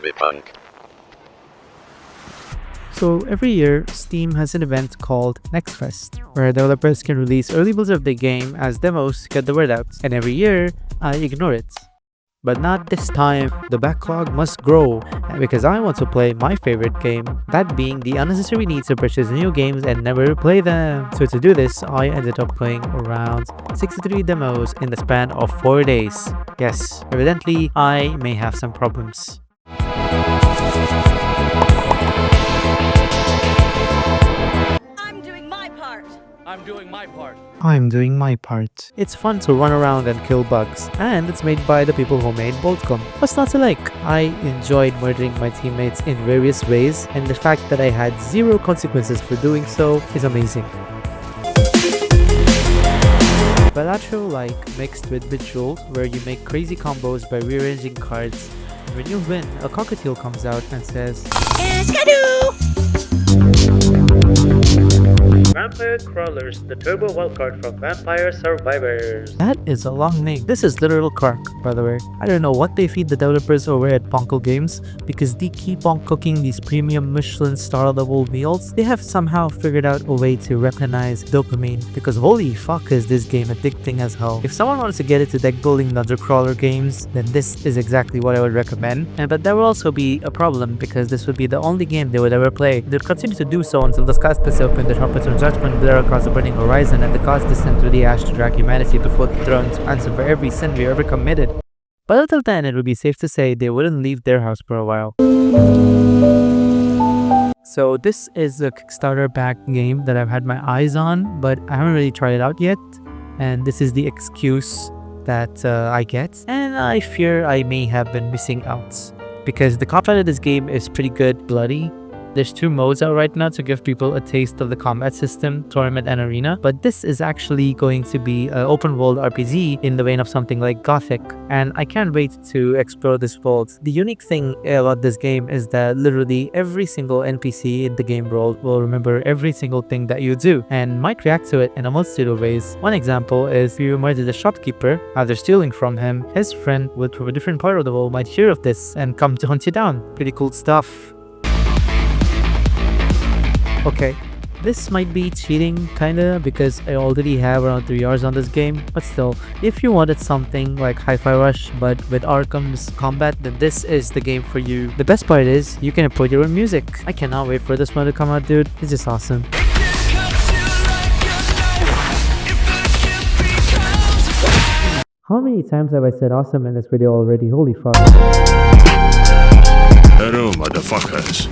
me punk. So every year, Steam has an event called NextFest, where developers can release early builds of the game as demos to get the word out. And every year, I ignore it. But not this time. The backlog must grow because I want to play my favorite game, that being the unnecessary need to purchase new games and never play them. So to do this, I ended up playing around 63 demos in the span of 4 days. Yes, evidently, I may have some problems. I'm doing my part. I'm doing my part. It's fun to run around and kill bugs, and it's made by the people who made Boltcom. What's not to like? I enjoyed murdering my teammates in various ways, and the fact that I had zero consequences for doing so is amazing. Balatro like mixed with Bejeweled, where you make crazy combos by rearranging cards, and when you win, a cockatiel comes out and says, Vampire Crawlers, the turbo wildcard from Vampire Survivors. That is a long name. This is literal crack, by the way. I don't know what they feed the developers over at Ponko Games, because they keep on cooking these premium Michelin star level meals. They have somehow figured out a way to recognize dopamine, because holy fuck is this game addicting as hell. If someone wants to get into deck building dungeon crawler games, then this is exactly what I would recommend. But there will also be a problem, because this would be the only game they would ever play. They'll continue to do so until the skies split open, the trumpets of judgment blare across the burning horizon, and the gods descend through the ash to drag humanity before the throne to answer for every sin we ever committed. But until then, it would be safe to say they wouldn't leave their house for a while. So this is a Kickstarter backed game that I've had my eyes on, but I haven't really tried it out yet. And this is the excuse that I get. And I fear I may have been missing out, because the combat of this game is pretty good, bloody. There's 2 modes out right now to give people a taste of the combat system, Tournament and Arena, but this is actually going to be an open world RPG in the vein of something like Gothic, and I can't wait to explore this world. The unique thing about this game is that literally every single NPC in the game world will remember every single thing that you do and might react to it in a multitude of ways. One example is if you murder the shopkeeper after stealing from him, his friend from a different part of the world might hear of this and come to hunt you down. Pretty cool stuff. Okay, this might be cheating kinda, because I already have around 3 hours on this game, but still, if you wanted something like Hi-Fi Rush but with Arkham's combat, then this is the game for you. The best part is, you can import your own music. I cannot wait for this one to come out, dude. It's just awesome. How many times have I said awesome in this video already? Holy fuck. Hello, motherfuckers.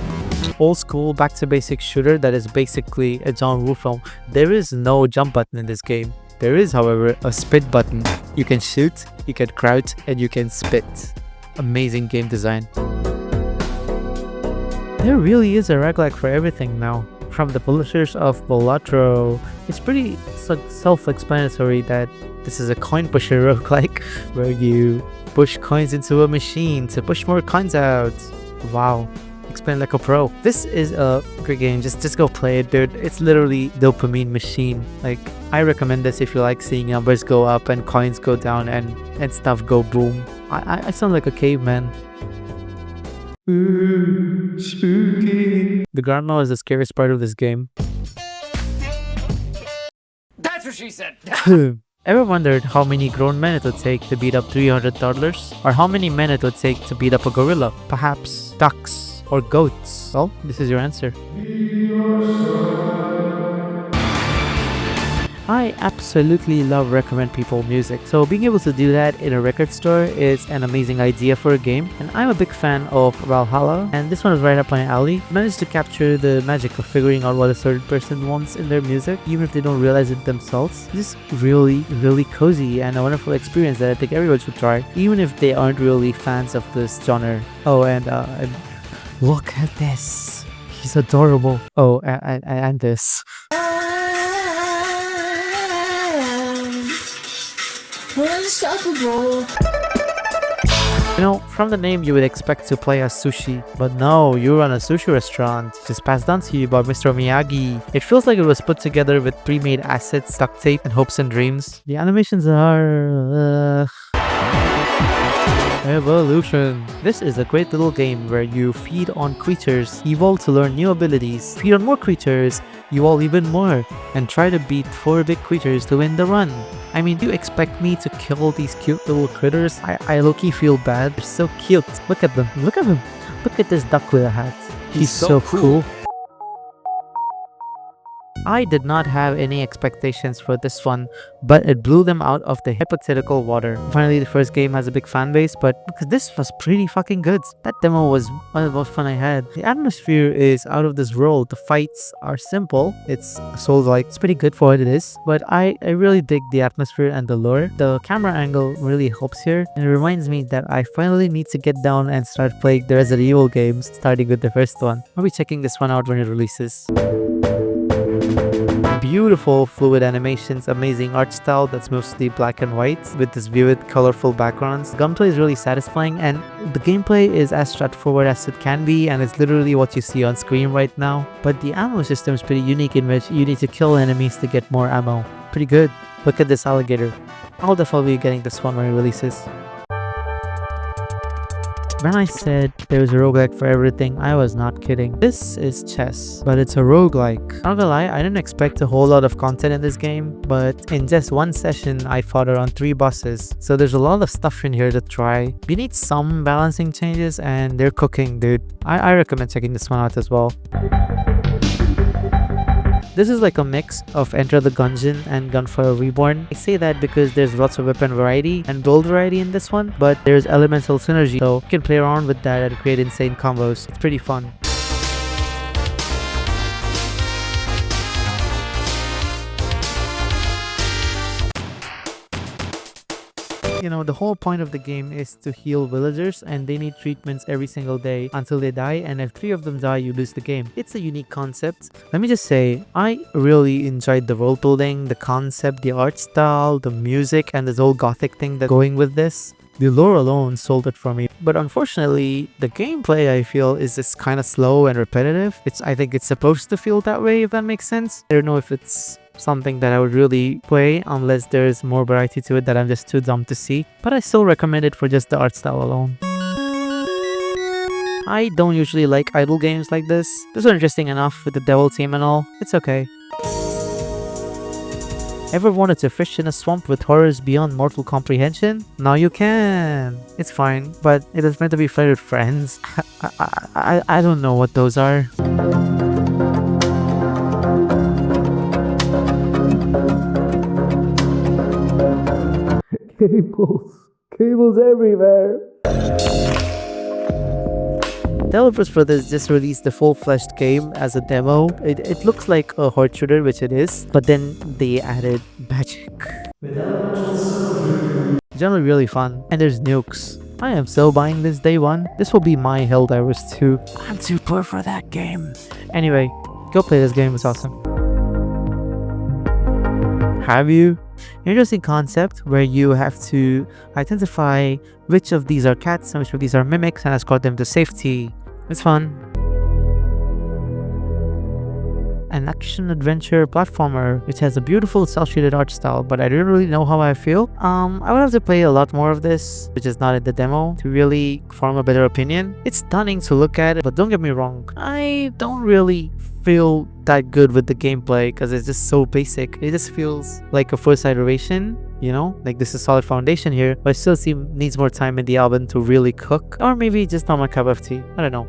Old school back to basic shooter that is basically a John Woo film. There is no jump button in this game. There is, however, a spit button. You can shoot, you can crouch, and you can spit. Amazing game design. There really is a roguelike for everything now. From the publishers of Balatro, it's pretty self-explanatory that this is a coin pusher roguelike where you push coins into a machine to push more coins out. Wow. Explain like a pro. This is a great game. Just go play it, dude. It's literally dopamine machine. Like, I recommend this if you like seeing numbers go up and coins go down and stuff go boom. I sound like a caveman. Ooh, spooky. The ground law is the scariest part of this game. That's what she said. Ever wondered how many grown men it would take to beat up 300 toddlers? Or how many men it would take to beat up a gorilla? Perhaps ducks or goats? Well, this is your answer. I absolutely love recommend people music, so being able to do that in a record store is an amazing idea for a game, and I'm a big fan of Valhalla, and this one is right up my alley. I managed to capture the magic of figuring out what a certain person wants in their music, even if they don't realize it themselves. It's just really cozy and a wonderful experience that I think everyone should try, even if they aren't really fans of this genre. Oh, and look at this. He's adorable. Oh, and this. Unstoppable. You know, from the name you would expect to play as Sushi, but no, you run a sushi restaurant, just passed down to you by Mr. Miyagi. It feels like it was put together with pre-made assets, duct tape, and hopes and dreams. The animations are... Evolution. This is a great little game where you feed on creatures, evolve to learn new abilities, feed on more creatures, evolve even more, and try to beat 4 big creatures to win the run. I mean, do you expect me to kill these cute little critters? I low-key feel bad. They're so cute. Look at them. Look at him. Look at this duck with a hat. He's so cool. I did not have any expectations for this one, but it blew them out of the hypothetical water. Finally, the first game has a big fan base, but because this was pretty fucking good. That demo was one of the most fun I had. The atmosphere is out of this world. The fights are simple. It's Souls-like. It's pretty good for what it is, but I really dig the atmosphere and the lore. The camera angle really helps here, and it reminds me that I finally need to get down and start playing the Resident Evil games, starting with the first one. I'll be checking this one out when it releases. Beautiful fluid animations, amazing art style that's mostly black and white with this vivid colorful backgrounds. Gunplay is really satisfying and the gameplay is as straightforward as it can be, and it's literally what you see on screen right now. But the ammo system is pretty unique in which you need to kill enemies to get more ammo. Pretty good. Look at this alligator. I'll definitely be getting this one when it releases. When I said there was a roguelike for everything, I was not kidding. This is chess, but it's a roguelike. Not gonna lie, I didn't expect a whole lot of content in this game, but in just one session, I fought around 3 bosses. So there's a lot of stuff in here to try. You need some balancing changes, and they're cooking, dude. I recommend checking this one out as well. This is like a mix of Enter the Gungeon and Gunfire Reborn. I say that because there's lots of weapon variety and build variety in this one, but there's elemental synergy, so you can play around with that and create insane combos. It's pretty fun. You know, the whole point of the game is to heal villagers, and they need treatments every single day until they die, and if 3 of them die, you lose the game. It's a unique concept. Let me just say, I really enjoyed the world building, the concept, the art style, the music, and this whole gothic thing that's going with this. The lore alone sold it for me, but unfortunately, the gameplay I feel is just kind of slow and repetitive. I think it's supposed to feel that way, if that makes sense. I don't know if it's something that I would really play unless there's more variety to it that I'm just too dumb to see, but I still recommend it for just the art style alone. I don't usually like idle games like this. This was interesting enough with the devil team and all. It's okay. Ever wanted to fish in a swamp with horrors beyond mortal comprehension? Now you can! It's fine, but it is meant to be played with friends. I don't know what those are. Cables everywhere. Developers for this just released the full-fledged game as a demo. It looks like a horde shooter, which it is, but then they added magic. Generally really fun, and there's nukes. I am so buying this day one. This will be my Helldivers 2. I'm too poor for that game. Anyway, go play this game, it's awesome. Have you? Interesting concept where you have to identify which of these are cats and which of these are mimics and escort them to safety. It's fun. An action-adventure platformer which has a beautiful cel-shaded art style, but I don't really know how I feel. I would have to play a lot more of this, which is not in the demo, to really form a better opinion. It's stunning to look at, but don't get me wrong, I don't really feel that good with the gameplay because it's just so basic. It just feels like a first iteration, you know, like this is a solid foundation here, but it still needs more time in the oven to really cook, or maybe just not my cup of tea. I don't know.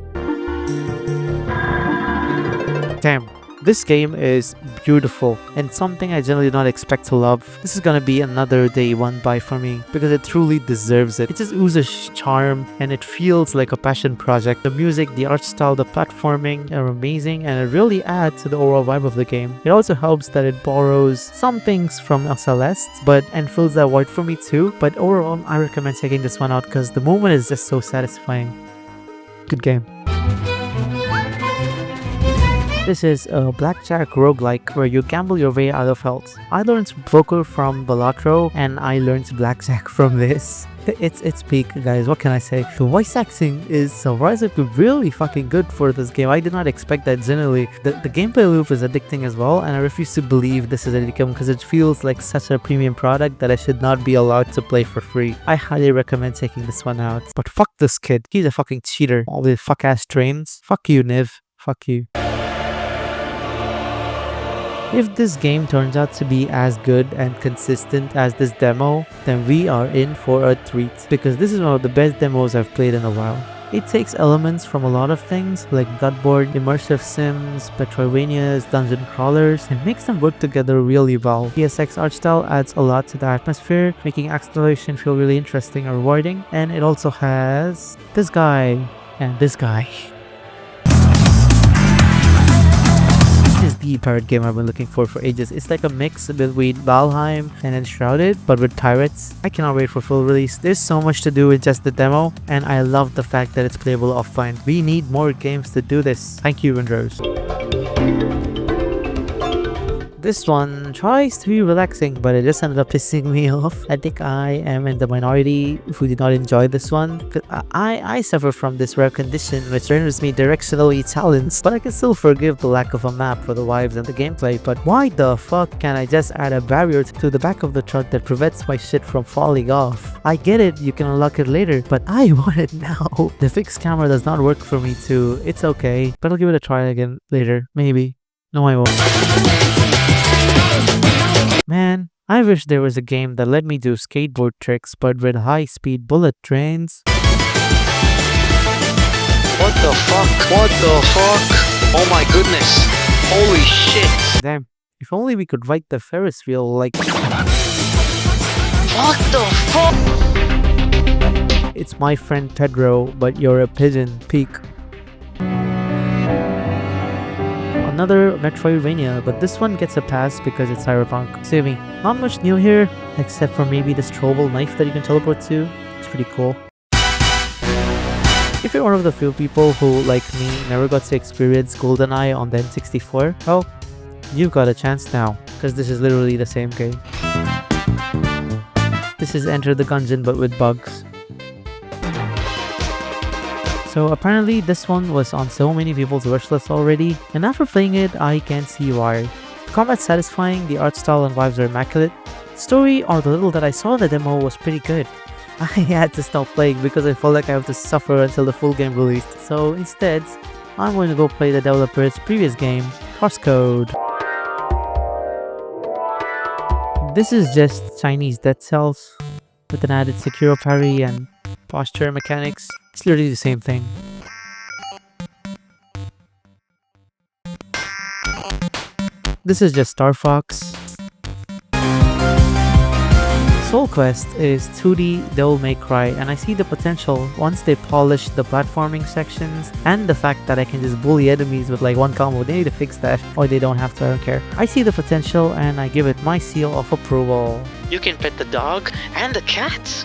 Damn. This game is beautiful and something I generally don't expect to love. This is gonna be another day one buy for me because it truly deserves it. It just oozes charm and it feels like a passion project. The music, the art style, the platforming are amazing and it really adds to the overall vibe of the game. It also helps that it borrows some things from Celeste and fills that void for me too. But overall, I recommend checking this one out because the movement is just so satisfying. Good game. This is a blackjack roguelike where you gamble your way out of health. I learned poker from Balatro and I learned blackjack from this. It's peak, guys. What can I say? The voice acting is surprisingly really fucking good for this game. I did not expect that generally. The gameplay loop is addicting as well, and I refuse to believe this is addictive because it feels like such a premium product that I should not be allowed to play for free. I highly recommend checking this one out. But fuck this kid. He's a fucking cheater. All the fuck ass trains. Fuck you, Niv. Fuck you. If this game turns out to be as good and consistent as this demo, then we are in for a treat, because this is one of the best demos I've played in a while. It takes elements from a lot of things like gutboard, immersive sims, Metroidvanias, dungeon crawlers, and makes them work together really well. PSX art style adds a lot to the atmosphere, making exploration feel really interesting and rewarding, and it also has this guy and this guy. This is the pirate game I've been looking for ages. It's like a mix between Valheim and Enshrouded, but with pirates. I cannot wait for full release. There's so much to do with just the demo, and I love the fact that it's playable offline. We need more games to do this. Thank you, Windows. This one tries to be relaxing, but it just ended up pissing me off. I think I am in the minority who did not enjoy this one. I suffer from this rare condition which renders me directionally challenged, but I can still forgive the lack of a map for the vibes and the gameplay. But why the fuck can I just add a barrier to the back of the truck that prevents my shit from falling off? I get it, you can unlock it later, but I want it now. The fixed camera does not work for me too. It's okay, but I'll give it a try again later. Maybe. No, I won't. Man, I wish there was a game that let me do skateboard tricks but with high-speed bullet trains. What the fuck? What the fuck? Oh my goodness. Holy shit. Damn, if only we could ride the Ferris wheel like... What the fuck? It's my friend Pedro, but you're a pigeon. Peak. Another Metroidvania, but this one gets a pass because it's cyberpunk. Save me. Not much new here, except for maybe this throwable knife that you can teleport to. It's pretty cool. If you're one of the few people who, like me, never got to experience GoldenEye on the N64, well, you've got a chance now, because this is literally the same game. This is Enter the Gungeon but with bugs. So apparently this one was on so many people's wishlist already, and after playing it, I can see why. The combat's satisfying, the art style and vibes are immaculate. The story, or the little that I saw in the demo, was pretty good. I had to stop playing because I felt like I have to suffer until the full game released. So instead, I'm going to go play the developer's previous game, Crosscode. This is just Chinese Dead Cells with an added secure parry and posture mechanics. It's literally the same thing. This is just Star Fox. Soul Quest is 2D Devil May Cry, and I see the potential once they polish the platforming sections and the fact that I can just bully enemies with like one combo. They need to fix that, or they don't have to, I don't care. I see the potential and I give it my seal of approval. You can pet the dog and the cat.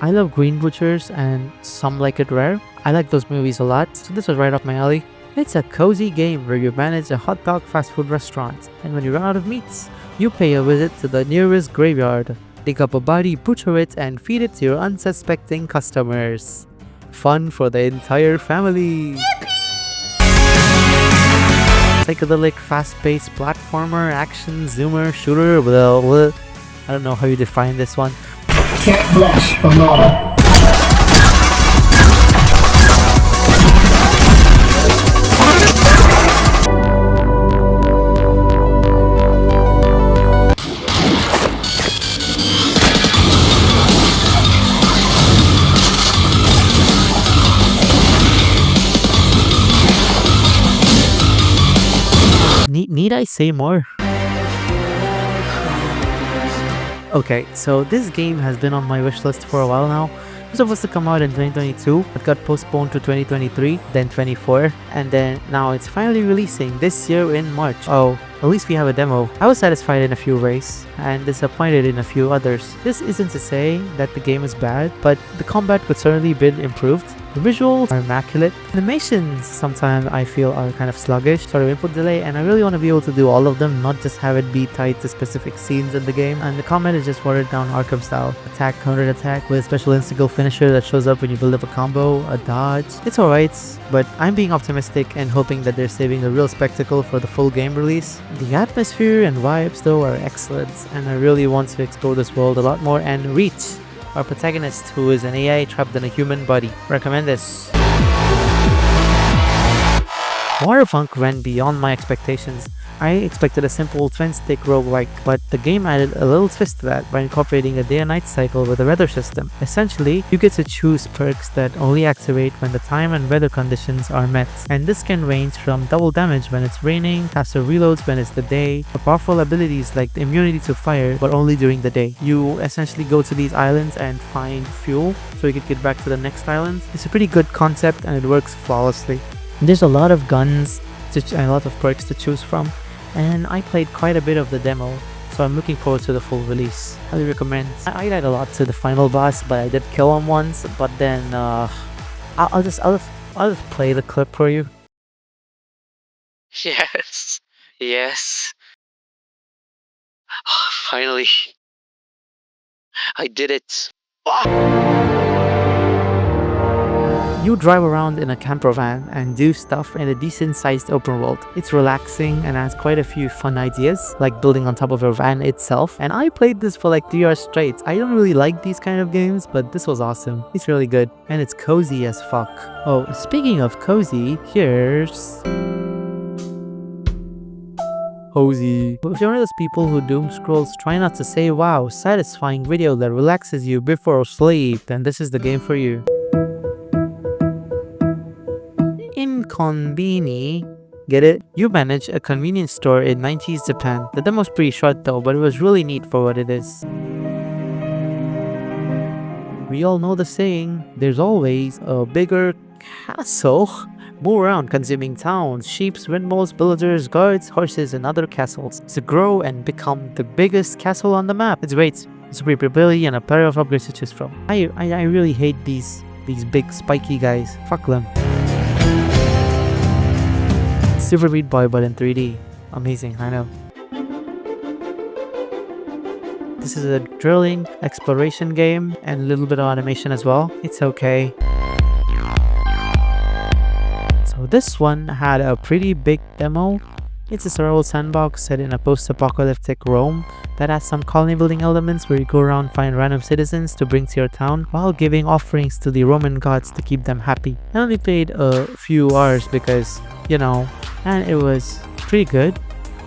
I love Green Butchers and Some Like It Rare. I like those movies a lot, so this was right up my alley. It's a cozy game where you manage a hot dog fast food restaurant, and when you run out of meats, you pay a visit to the nearest graveyard, dig up a body, butcher it, and feed it to your unsuspecting customers. Fun for the entire family! Psychedelic, fast-paced platformer, action, zoomer, shooter, well, I don't know how you define this one. Cat flesh for more. Need I say more? Okay, so this game has been on my wishlist for a while now. It was supposed to come out in 2022, but got postponed to 2023, then 24, and then now it's finally releasing this year in March. Oh, at least we have a demo. I was satisfied in a few ways, and disappointed in a few others. This isn't to say that the game is bad, but the combat could certainly be improved. The visuals are immaculate. Animations sometimes I feel are kind of sluggish, sort of input delay, and I really want to be able to do all of them, not just have it be tied to specific scenes in the game. And the combat is just watered down Arkham style. Attack, counter attack with a special instinctive finisher that shows up when you build up a combo, a dodge. It's alright, but I'm being optimistic and hoping that they're saving the real spectacle for the full game release. The atmosphere and vibes though are excellent, and I really want to explore this world a lot more and reach our protagonist, who is an AI trapped in a human body. Recommend this. Waterfunk went beyond my expectations. I expected a simple twin-stick roguelike, but the game added a little twist to that by incorporating a day and night cycle with a weather system. Essentially, you get to choose perks that only activate when the time and weather conditions are met, and this can range from double damage when it's raining, faster reloads when it's the day, or powerful abilities like the immunity to fire but only during the day. You essentially go to these islands and find fuel so you can get back to the next island. It's a pretty good concept and it works flawlessly. There's a lot of guns and a lot of perks to choose from, and I played quite a bit of the demo, so I'm looking forward to the full release. Highly recommend. I died a lot to the final boss, but I did kill him once. But then I'll just play the clip for you. Yes. Yes. Finally. I did it. You drive around in a camper van and do stuff in a decent sized open world. It's relaxing and has quite a few fun ideas, like building on top of your van itself. And I played this for like 3 hours straight. I don't really like these kind of games, but this was awesome. It's really good. And it's cozy as fuck. Oh, speaking of cozy, here's... Cozy. If you're one of those people who doom scrolls, try not to say wow, satisfying video that relaxes you before sleep, then this is the game for you. Konbini. Get it? You manage a convenience store in 90s Japan. The demo's pretty short though, but it was really neat for what it is. We all know the saying, there's always a bigger castle. Move around consuming towns, sheep, windmills, villagers, guards, horses, and other castles to grow and become the biggest castle on the map. It's great. It's a ability and a pair of upgrades to choose from. I really hate these big spiky guys. Fuck them. Super Meat Boy, but in 3D. Amazing, I know. This is a drilling exploration game and a little bit of animation as well. It's okay. So this one had a pretty big demo. It's a survival sandbox set in a post-apocalyptic Rome that has some colony building elements where you go around and find random citizens to bring to your town while giving offerings to the Roman gods to keep them happy. I only played a few hours because, you know, and it was pretty good.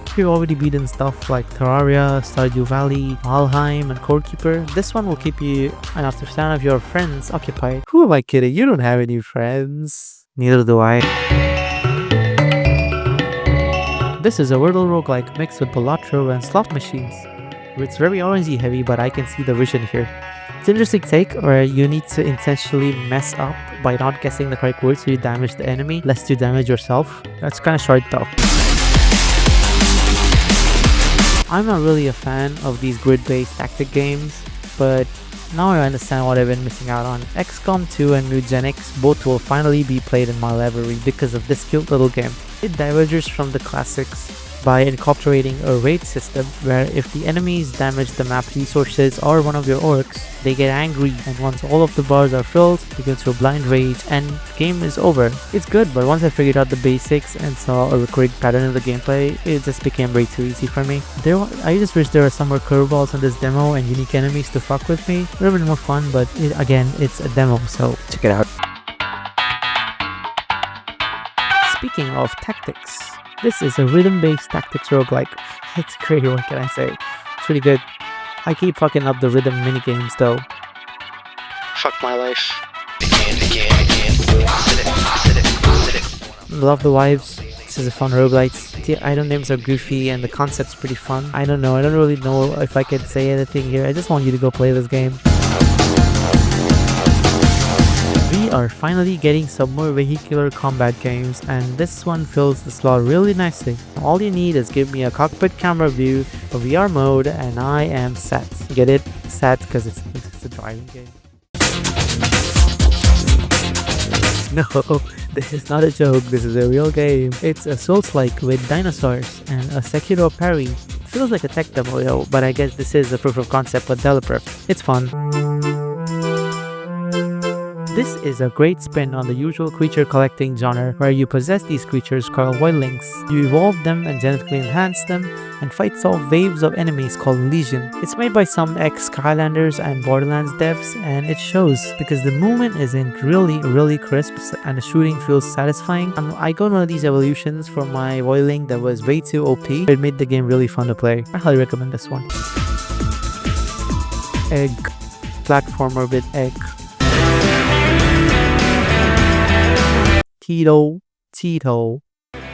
If you've already beaten stuff like Terraria, Stardew Valley, Valheim, and Corekeeper, this one will keep you and up to 10 of your friends occupied. Who am I kidding? You don't have any friends. Neither do I. This is a Wordle roguelike mixed with Balatro and slot machines. It's very orangey heavy, but I can see the vision here. It's an interesting take where you need to intentionally mess up by not guessing the correct word so you damage the enemy, lest you damage yourself. That's kind of short though. I'm not really a fan of these grid-based tactic games, but now I understand what I've been missing out on. XCOM 2 and Eugenics both will finally be played in my library because of this cute little game. It diverges from the classics by incorporating a raid system where if the enemies damage the map resources or one of your orcs, they get angry, and once all of the bars are filled, you go to a blind rage and the game is over. It's good, but once I figured out the basics and saw a recurring pattern in the gameplay, it just became way too easy for me. I just wish there were some more curveballs in this demo and unique enemies to fuck with me. It would have been more fun, but again, it's a demo, so check it out. Speaking of tactics, this is a rhythm-based tactics roguelike. It's great, what can I say? It's pretty good. I keep fucking up the rhythm minigames though. Fuck my life. Love the vibes. This is a fun roguelite. The item names are goofy and the concept's pretty fun. I don't know, I don't really know if I can say anything here. I just want you to go play this game. We are finally getting some more vehicular combat games, and this one fills the slot really nicely. All you need is give me a cockpit camera view, a VR mode, and I am set. Get it? Set because it's a driving game. No, this is not a joke, this is a real game. It's a Souls-like with dinosaurs and a Sekiro parry. Feels like a tech demo though, but I guess this is a proof of concept with developer. It's fun. This is a great spin on the usual creature collecting genre where you possess these creatures called Voidlings. You evolve them and genetically enhance them and fight off waves of enemies called Legion. It's made by some ex-Skylanders and Borderlands devs and it shows because the movement isn't really crisp and the shooting feels satisfying. I got one of these evolutions for my Voidling that was way too OP. It made the game really fun to play. I highly recommend this one. Egg. Platformer with egg. Tito.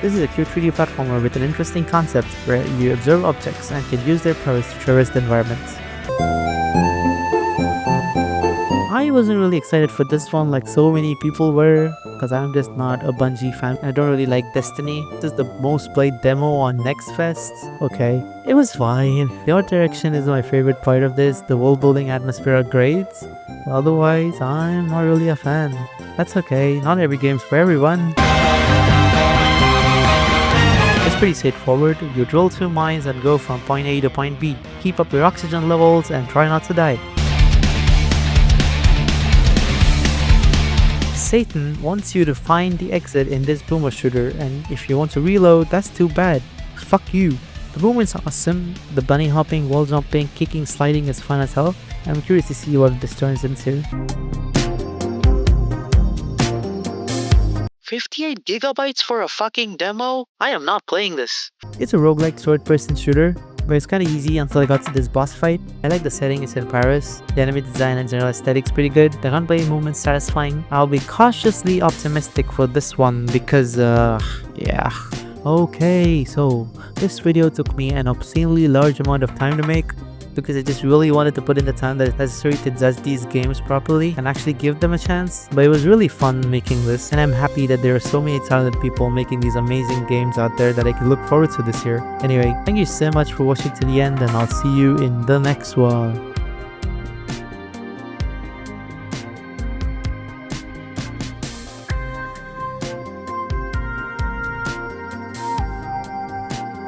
This is a cute 3D platformer with an interesting concept where you observe objects and can use their powers to traverse the environment. I wasn't really excited for this one like so many people were because I'm just not a Bungie fan. I don't really like Destiny. This is the most played demo on Next Fest. Okay, it was fine. The art direction is my favorite part of this. The world building atmosphere are great. Otherwise, I'm not really a fan. That's okay, not every game's for everyone. It's pretty straightforward. You drill 2 mines and go from point A to point B. Keep up your oxygen levels and try not to die. Satan wants you to find the exit in this boomer shooter, and if you want to reload, that's too bad. Fuck you. The movement's awesome. The bunny hopping, wall jumping, kicking, sliding is fun as hell. I'm curious to see what this turns into. 58 gigabytes for a fucking demo? I am not playing this. It's a roguelike third-person shooter, but it's kinda easy until I got to this boss fight. I like the setting, it's in Paris. The enemy design and general aesthetic's pretty good. The gunplay movement's satisfying. I'll be cautiously optimistic for this one because, yeah. Okay, so this video took me an obscenely large amount of time to make because I just really wanted to put in the time that is necessary to judge these games properly and actually give them a chance. But it was really fun making this, and I'm happy that there are so many talented people making these amazing games out there that I can look forward to this year. Anyway, thank you so much for watching to the end, and I'll see you in the next one.